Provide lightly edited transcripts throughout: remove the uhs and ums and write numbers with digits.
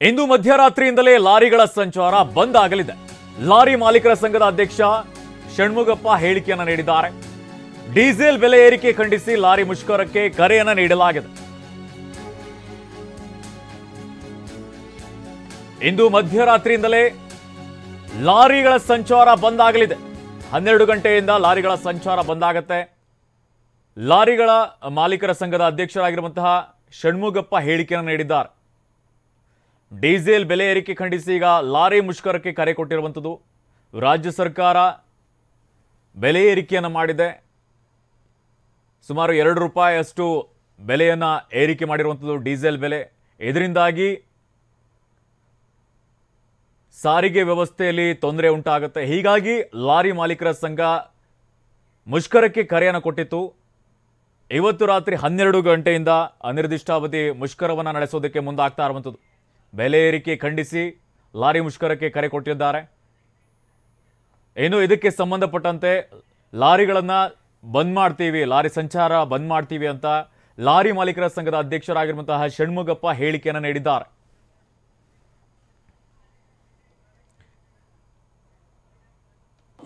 ಇಂದು ಮಧ್ಯರಾತ್ರಿಯಿಂದಲೇ ಲಾರಿಗಳ ಸಂಚಾರ ಬಂದ್ ಆಗಲಿದೆ. ಲಾರಿ ಮಾಲೀಕರ ಸಂಘದ ಅಧ್ಯಕ್ಷ ಷಣ್ಮುಗಪ್ಪ ಹೇಳಿಕೆಯನ್ನು ನೀಡಿದ್ದಾರೆ. ಡೀಸೆಲ್ ಬೆಲೆ ಏರಿಕೆ ಖಂಡಿಸಿ ಲಾರಿ ಮುಷ್ಕರಕ್ಕೆ ಕರೆಯನ್ನು ನೀಡಲಾಗಿದೆ. ಇಂದು ಮಧ್ಯರಾತ್ರಿಯಿಂದಲೇ ಲಾರಿಗಳ ಸಂಚಾರ ಬಂದ್ ಆಗಲಿದೆ. 12 ಗಂಟೆಯಿಂದ ಲಾರಿಗಳ ಸಂಚಾರ ಬಂದ್ ಆಗುತ್ತೆ. ಲಾರಿಗಳ ಮಾಲೀಕರ ಸಂಘದ ಅಧ್ಯಕ್ಷರಾಗಿರುವಂತಹ ಷಣ್ಮುಗಪ್ಪ ಹೇಳಿಕೆಯನ್ನು ನೀಡಿದ್ದಾರೆ. ಡೀಸೆಲ್ ಬೆಲೆ ಏರಿಕೆ ಖಂಡಿಸಿ ಈಗ ಲಾರಿ ಮುಷ್ಕರಕ್ಕೆ ಕರೆ ಕೊಟ್ಟಿರುವಂಥದ್ದು. ರಾಜ್ಯ ಸರ್ಕಾರ ಬೆಲೆ ಏರಿಕೆಯನ್ನು ಮಾಡಿದೆ. ಸುಮಾರು 2 ರೂಪಾಯಿಯಷ್ಟು ಬೆಲೆಯನ್ನು ಏರಿಕೆ ಮಾಡಿರುವಂಥದ್ದು ಡೀಸೆಲ್ ಬೆಲೆ. ಇದರಿಂದಾಗಿ ಸಾರಿಗೆ ವ್ಯವಸ್ಥೆಯಲ್ಲಿ ತೊಂದರೆ ಉಂಟಾಗುತ್ತೆ. ಹೀಗಾಗಿ ಲಾರಿ ಮಾಲೀಕರ ಸಂಘ ಮುಷ್ಕರಕ್ಕೆ ಕರೆಯನ್ನು ಕೊಟ್ಟಿತ್ತು. ಇವತ್ತು ರಾತ್ರಿ 12 ಗಂಟೆಯಿಂದ ಅನಿರ್ದಿಷ್ಟಾವಧಿ ಮುಷ್ಕರವನ್ನು ನಡೆಸೋದಕ್ಕೆ ಮುಂದಾಗ್ತಾ ಇರುವಂಥದ್ದು. ಬೆಲೆ ಏರಿಕೆ ಖಂಡಿಸಿ ಲಾರಿ ಮುಷ್ಕರಕ್ಕೆ ಕರೆ ಕೊಟ್ಟಿದ್ದಾರೆ. ಇನ್ನು ಇದಕ್ಕೆ ಸಂಬಂಧಪಟ್ಟಂತೆ ಲಾರಿಗಳನ್ನು ಬಂದ್ ಮಾಡ್ತೀವಿ, ಲಾರಿ ಸಂಚಾರ ಬಂದ್ ಮಾಡ್ತೀವಿ ಅಂತ ಲಾರಿ ಮಾಲೀಕರ ಸಂಘದ ಅಧ್ಯಕ್ಷರಾಗಿರುವಂತಹ ಷಣ್ಮುಗಪ್ಪ ಹೇಳಿಕೆಯನ್ನು ನೀಡಿದ್ದಾರೆ.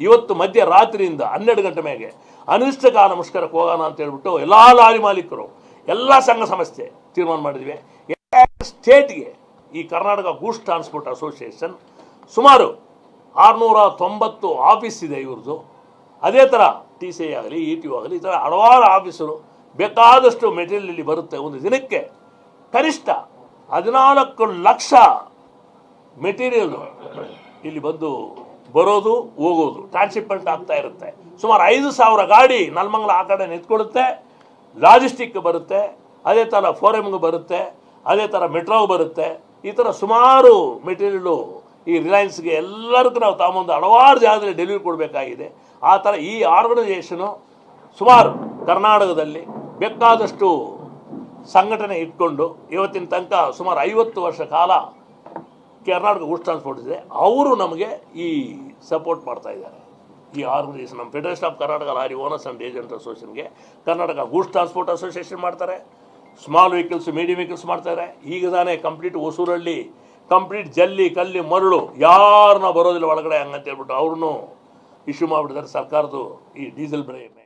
ಇವತ್ತು ಮಧ್ಯರಾತ್ರಿಯಿಂದ 12 ಗಂಟೆ ಮೇಲೆ ಅನಿಶ್ಚಿತಕಾಲ ಮುಷ್ಕರಕ್ಕೆ ಹೋಗೋಣ ಅಂತ ಹೇಳ್ಬಿಟ್ಟು ಎಲ್ಲ ಲಾರಿ ಮಾಲೀಕರು ಎಲ್ಲ ಸಂಘ ಸಂಸ್ಥೆ ತೀರ್ಮಾನ ಮಾಡಿದ್ವಿ. ಸ್ಟೇಟ್ಗೆ ಈ ಕರ್ನಾಟಕ ಗೂಡ್ಸ್ ಟ್ರಾನ್ಸ್ಪೋರ್ಟ್ ಅಸೋಸಿಯೇಷನ್ ಸುಮಾರು 690 ಆಫೀಸ್ ಇದೆ ಇವ್ರದ್ದು. ಅದೇ ಥರ TCI ಆಗಲಿ ETO ಆಗಲಿ ಈ ಥರ ಹಲವಾರು ಆಫೀಸರು ಬೇಕಾದಷ್ಟು ಮೆಟೀರಿಯಲ್ ಇಲ್ಲಿ ಬರುತ್ತೆ. ಒಂದು ದಿನಕ್ಕೆ ಕನಿಷ್ಠ 14 ಲಕ್ಷ ಮೆಟೀರಿಯಲ್ ಇಲ್ಲಿ ಬಂದು ಬರೋದು ಹೋಗೋದು ಟ್ರಾನ್ಸ್ಶಿಪ್ಮೆಂಟ್ ಆಗ್ತಾ ಇರುತ್ತೆ. ಸುಮಾರು 5,000 ಗಾಡಿ ನಲ್ಮಂಗಲ ಆ ಕಡೆ ನಿಂತ್ಕೊಳ್ಳುತ್ತೆ. ಲಾಜಿಸ್ಟಿಕ್ ಬರುತ್ತೆ, ಅದೇ ಥರ ಫೋರಮ್ಗೆ ಬರುತ್ತೆ, ಅದೇ ಥರ ಮೆಟ್ರೋಗೆ ಬರುತ್ತೆ. ಈ ಥರ ಸುಮಾರು ಮೆಟೀರಿಯಲು ಈ ರಿಲಯನ್ಸ್ಗೆ ಎಲ್ಲರಿಗೂ ನಾವು ತಗೊಂಬಂದು ಹಲವಾರು ಜಾಗದಲ್ಲಿ ಡೆಲಿವರಿ ಕೊಡಬೇಕಾಗಿದೆ. ಆ ಥರ ಈ ಆರ್ಗನೈಸೇಷನು ಸುಮಾರು ಕರ್ನಾಟಕದಲ್ಲಿ ಬೇಕಾದಷ್ಟು ಸಂಘಟನೆ ಇಟ್ಕೊಂಡು ಇವತ್ತಿನ ತನಕ ಸುಮಾರು 50 ವರ್ಷ ಕಾಲ ಕರ್ನಾಟಕ ಗೂಡ್ಸ್ ಟ್ರಾನ್ಸ್ಪೋರ್ಟ್ ಇದೆ. ಅವರು ನಮಗೆ ಈ ಸಪೋರ್ಟ್ ಮಾಡ್ತಾ ಇದ್ದಾರೆ. ಈ ಆರ್ಗನೈಸೇಷನ್ ನಮ್ಮ federation of Karnataka lorry owners and agent ಅಸೋಸಿಯೇಷನ್ಗೆ ಕರ್ನಾಟಕ ಗೂಡ್ಸ್ ಟ್ರಾನ್ಸ್ಪೋರ್ಟ್ ಅಸೋಸಿಯೇಷನ್ ಮಾಡ್ತಾರೆ. ಸ್ಮಾಲ್ ವೆಹಿಕಲ್ಸ್, ಮೀಡಿಯಂ ವೆಹಿಕಲ್ಸ್ ಮಾಡ್ತಾರೆ. ಈಗ ತಾನೇ ಕಂಪ್ಲೀಟ್ ಹೊಸೂರಲ್ಲಿ ಕಂಪ್ಲೀಟ್ ಜಲ್ಲಿ ಕಲ್ಲಿ ಮರಳು ಯಾರನ್ನ ಬರೋದಿಲ್ಲ ಒಳಗಡೆ ಹಂಗಂತ ಹೇಳ್ಬಿಟ್ಟು ಅವ್ರನ್ನೂ ಇಶ್ಯೂ ಮಾಡಿಬಿಟ್ಟಿದ್ದಾರೆ ಸರ್ಕಾರದ್ದು ಈ ಡೀಸೆಲ್ ಬೆಲೆ.